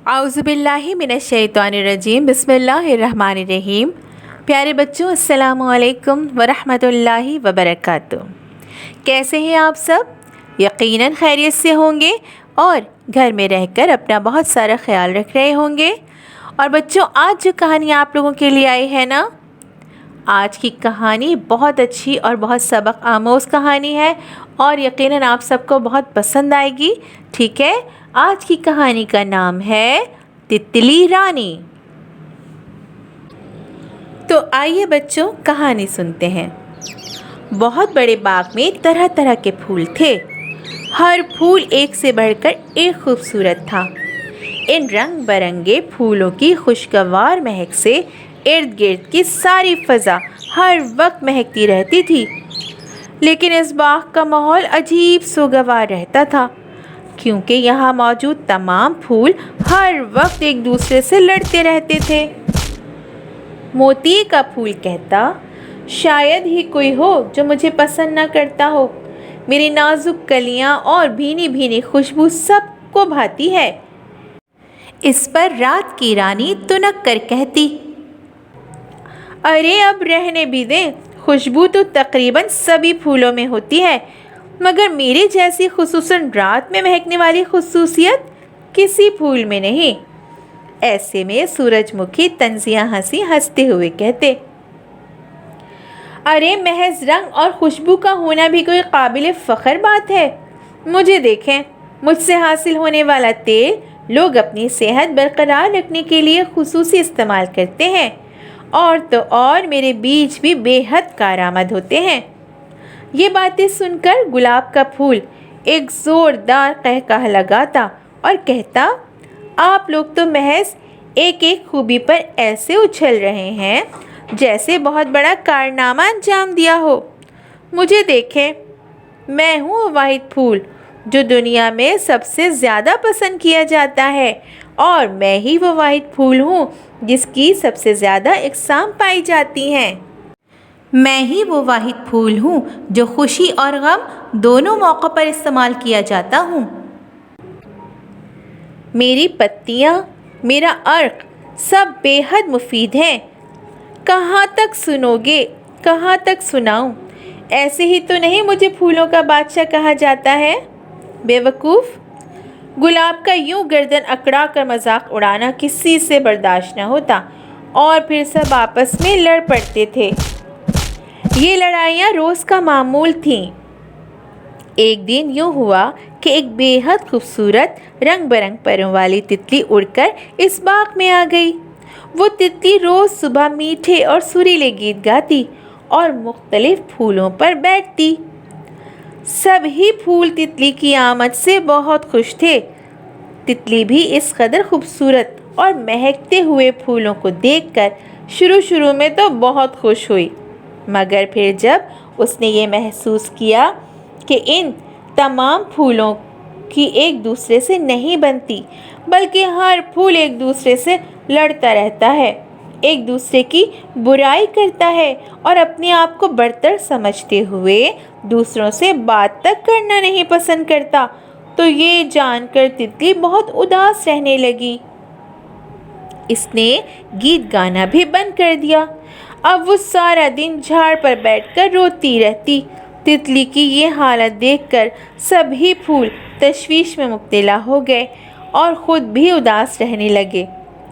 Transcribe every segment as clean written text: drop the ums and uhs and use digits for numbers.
आउज़ुबिल्लाहि मिनश्शैतानिर्रजीम बिस्मिल्लाहिर्रहमानिर्रहीम। प्यारे बच्चों, अस्सलामु अलैकुम वरहमतुल्लाहि वबरकातुहू। कैसे हैं आप सब? यकीनन खैरियत से होंगे और घर में रहकर अपना बहुत सारा ख्याल रख रहे होंगे। और बच्चों, आज जो कहानी आप लोगों के लिए आई है ना, आज की कहानी बहुत अच्छी और बहुत सबक आमोज़ कहानी है और यकीनन आप सबको बहुत पसंद आएगी। ठीक है, आज की कहानी का नाम है तितली रानी। तो आइए बच्चों, कहानी सुनते हैं। बहुत बड़े बाग में तरह तरह के फूल थे। हर फूल एक से बढ़कर एक खूबसूरत था। इन रंग बरंगे फूलों की खुशगवार महक से इर्द गिर्द की सारी फ़ज़ा हर वक्त महकती रहती थी। लेकिन इस बाग का माहौल अजीब सुगवार रहता था, क्योंकि यहाँ मौजूद तमाम फूल हर वक्त एक दूसरे से लड़ते रहते थे। मोती का फूल कहता, शायद ही कोई हो जो मुझे पसंद न करता हो। मेरी नाजुक कलियाँ और भीनी भीनी खुशबू सबको भाती है। इस पर रात की रानी तुनक कर कहती, अरे अब रहने भी दे, खुशबू तो तकरीबन सभी फूलों में होती है, मगर मेरे जैसी खुसूसन रात में महकने वाली खुसूसियत किसी फूल में नहीं। ऐसे में सूरजमुखी तंजिया हंसी हंसते हुए कहते, अरे महज रंग और खुशबू का होना भी कोई काबिल फ़ख्र बात है। मुझे देखें, मुझसे हासिल होने वाला तेल लोग अपनी सेहत बरकरार रखने के लिए खुसूसी इस्तेमाल करते हैं, और तो और मेरे बीज भी बेहद कारआमद होते हैं। ये बातें सुनकर गुलाब का फूल एक ज़ोरदार कहकहा लगाता और कहता, आप लोग तो महज एक एक खूबी पर ऐसे उछल रहे हैं जैसे बहुत बड़ा कारनामा अंजाम दिया हो। मुझे देखें, मैं हूँ वो वाहिद फूल जो दुनिया में सबसे ज़्यादा पसंद किया जाता है, और मैं ही वो वाहिद फूल हूँ जिसकी सबसे ज़्यादा इक़साम पाई जाती हैं। मैं ही वो वाहिद फूल हूँ जो खुशी और गम दोनों मौक़ों पर इस्तेमाल किया जाता हूँ। मेरी पत्तियाँ, मेरा अर्क सब बेहद मुफीद हैं। कहाँ तक सुनोगे, कहाँ तक सुनाऊँ? ऐसे ही तो नहीं मुझे फूलों का बादशाह कहा जाता है। बेवकूफ़! गुलाब का यूं गर्दन अकड़ा कर मजाक उड़ाना किसी से बर्दाश्त न होता, और फिर सब आपस में लड़ पड़ते थे। ये लड़ाइयाँ रोज़ का मामूल थीं। एक दिन यूँ हुआ कि एक बेहद खूबसूरत रंग बरंग परों वाली तितली उड़कर इस बाग में आ गई। वो तितली रोज़ सुबह मीठे और सुरीले गीत गाती और मुख्तलिफ फूलों पर बैठती। सभी फूल तितली की आमद से बहुत खुश थे। तितली भी इस कदर खूबसूरत और महकते हुए फूलों को देखकर शुरू में तो बहुत खुश हुई, मगर फिर जब उसने ये महसूस किया कि इन तमाम फूलों की एक दूसरे से नहीं बनती, बल्कि हर फूल एक दूसरे से लड़ता रहता है, एक दूसरे की बुराई करता है और अपने आप को बड़तर समझते हुए दूसरों से बात तक करना नहीं पसंद करता, तो ये जानकर तितली बहुत उदास रहने लगी। इसने गीत गाना भी बंद कर दिया। अब वो सारा दिन झाड़ पर बैठकर रोती रहती। तितली की ये हालत देखकर सभी फूल तशवीश में मुब्तला हो गए और ख़ुद भी उदास रहने लगे,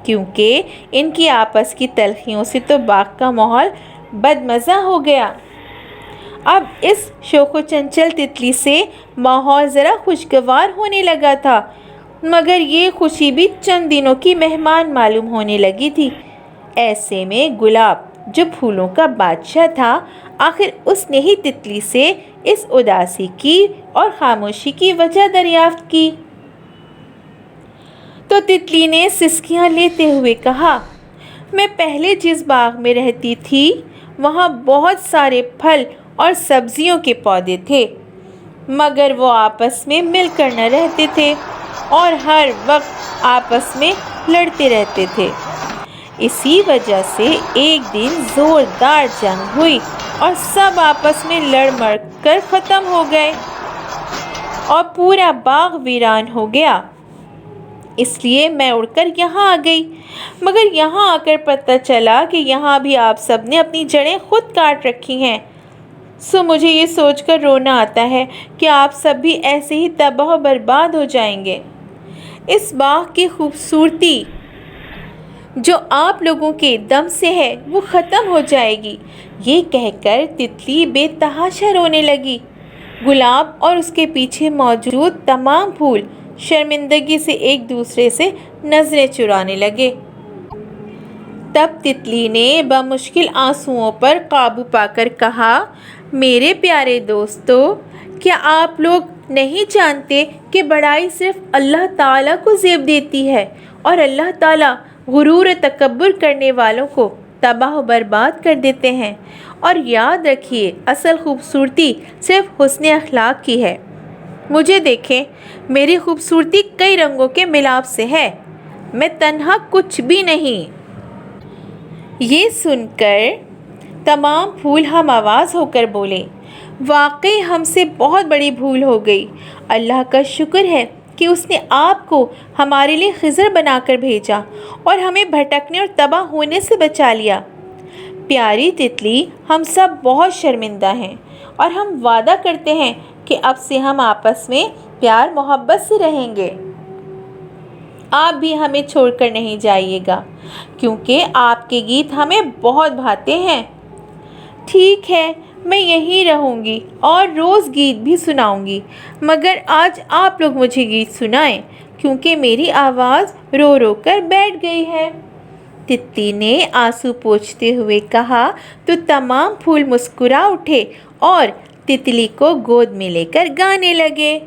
क्योंकि इनकी आपस की तलखियों से तो बाग का माहौल बदमज़ा हो गया। अब इस शोखो चंचल तितली से माहौल ज़रा खुशगवार होने लगा था, मगर ये खुशी भी चंद दिनों की मेहमान मालूम होने लगी थी। ऐसे में गुलाब, जो फूलों का बादशाह था, आखिर उसने ही तितली से इस उदासी की और खामोशी की वजह दरियाफ्त की। तो तितली ने सिसकियाँ लेते हुए कहा, मैं पहले जिस बाग में रहती थी वहाँ बहुत सारे फल और सब्जियों के पौधे थे, मगर वो आपस में मिलकर न रहते थे और हर वक्त आपस में लड़ते रहते थे। इसी वजह से एक दिन ज़ोरदार जंग हुई और सब आपस में लड़ मर कर ख़त्म हो गए और पूरा बाग वीरान हो गया। اس لیے میں اڑ کر یہاں آ گئی، مگر یہاں آ کر پتہ چلا کہ یہاں بھی آپ سب نے اپنی جڑیں خود کاٹ رکھی ہیں۔ سو مجھے یہ سوچ کر رونا آتا ہے کہ آپ سب بھی ایسے ہی تباہ و برباد ہو جائیں گے۔ اس باغ کی خوبصورتی جو آپ لوگوں کے دم سے ہے وہ ختم ہو جائے گی۔ یہ کہہ کر تتلی بے تحاشا رونے لگی۔ گلاب اور اس کے پیچھے موجود تمام پھول شرمندگی سے ایک دوسرے سے نظریں چرانے لگے۔ تب تتلی نے بمشکل آنسوؤں پر قابو پا کر کہا، میرے پیارے دوستو، کیا آپ لوگ نہیں جانتے کہ بڑائی صرف اللہ تعالیٰ کو زیب دیتی ہے، اور اللہ تعالیٰ غرور و تکبر کرنے والوں کو تباہ و برباد کر دیتے ہیں؟ اور یاد رکھیے، اصل خوبصورتی صرف حسن اخلاق کی ہے۔ مجھے دیکھیں، میری خوبصورتی کئی رنگوں کے ملاپ سے ہے، میں تنہا کچھ بھی نہیں۔ یہ سن کر تمام پھول ہم آواز ہو کر بولے، واقعی ہم سے بہت بڑی بھول ہو گئی۔ اللہ کا شکر ہے کہ اس نے آپ کو ہمارے لیے خضر بنا کر بھیجا اور ہمیں بھٹکنے اور تباہ ہونے سے بچا لیا۔ پیاری تتلی، ہم سب بہت شرمندہ ہیں، اور ہم وعدہ کرتے ہیں کہ اب سے ہم آپس میں پیار محبت سے رہیں گے۔ آپ بھی ہمیں چھوڑ کر نہیں جائیے گا، کیونکہ آپ کے گیت ہمیں بہت بھاتے ہیں۔ ٹھیک ہے، میں یہیں رہوں گی اور روز گیت بھی سناؤں گی، مگر آج آپ لوگ مجھے گیت سنائیں، کیونکہ میری آواز رو رو کر بیٹھ گئی ہے۔ تتلی نے آنسو پوچھتے ہوئے کہا تو تمام پھول مسکرا اٹھے اور تتلی کو گود میں لے کر گانے لگے۔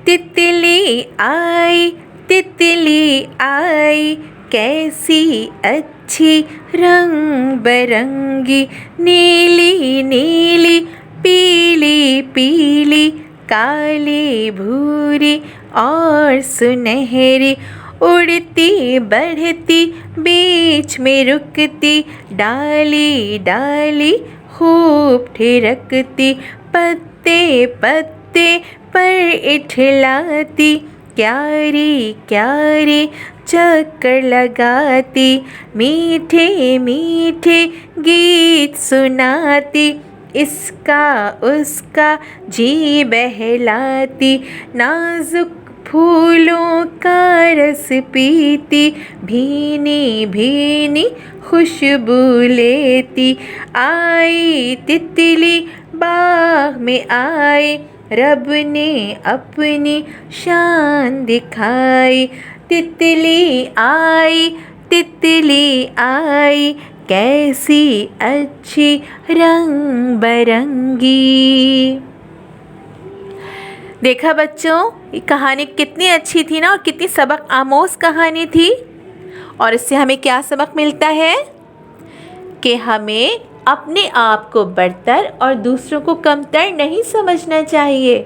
تتلی آئی، تتلی آئی، کیسی اچھی رنگ برنگی، نیلی نیلی، پیلی پیلی، کالی بھوری اور سنہری، اڑتی بڑھتی بیچ میں رکتی، ڈالی ڈالی خوب ٹھرکتی، پتے پتے پر اٹھلاتی، کیاری کیاری چکر لگاتی، میٹھے میٹھے گیت سناتی، اس کا اس کا جی بہلاتی، نازک پھولوں کا رس پیتی، بھینی بھینی خوشبو لیتی، آئی تتلی باغ میں آئی، رب نے اپنی شان دکھائی، تتلی آئی، تتلی آئی، کیسی اچھی رنگ برنگی۔ دیکھا بچوں، یہ کہانی کتنی اچھی تھی نا، اور کتنی سبق آموز کہانی تھی۔ اور اس سے ہمیں کیا سبق ملتا ہے کہ ہمیں اپنے آپ کو برتر اور دوسروں کو کمتر نہیں سمجھنا چاہیے،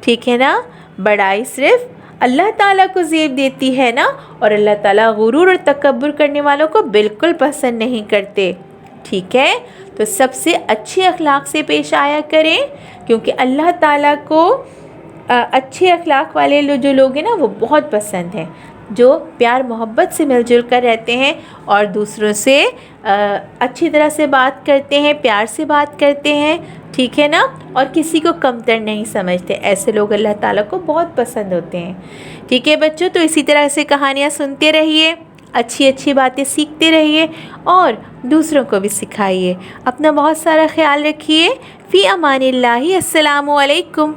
ٹھیک ہے نا؟ بڑائی صرف اللہ تعالیٰ کو زیب دیتی ہے نا، اور اللہ تعالیٰ غرور اور تکبر کرنے والوں کو بالکل پسند نہیں کرتے، ٹھیک ہے؟ تو سب سے اچھے اخلاق سے پیش آیا کریں، کیونکہ اللہ تعالیٰ کو اچھے اخلاق والے جو لوگ ہیں نا وہ بہت پسند ہیں، جو پیار محبت سے مل جل کر رہتے ہیں اور دوسروں سے اچھی طرح سے بات کرتے ہیں، پیار سے بات کرتے ہیں، ٹھیک ہے نا؟ اور کسی کو کمتر نہیں سمجھتے، ایسے لوگ اللہ تعالیٰ کو بہت پسند ہوتے ہیں، ٹھیک ہے بچوں؟ تو اسی طرح سے کہانیاں سنتے رہیے، اچھی اچھی باتیں سیکھتے رہیے اور دوسروں کو بھی سکھائیے۔ اپنا بہت سارا خیال رکھیے۔ فی امان اللہ، السلام علیکم۔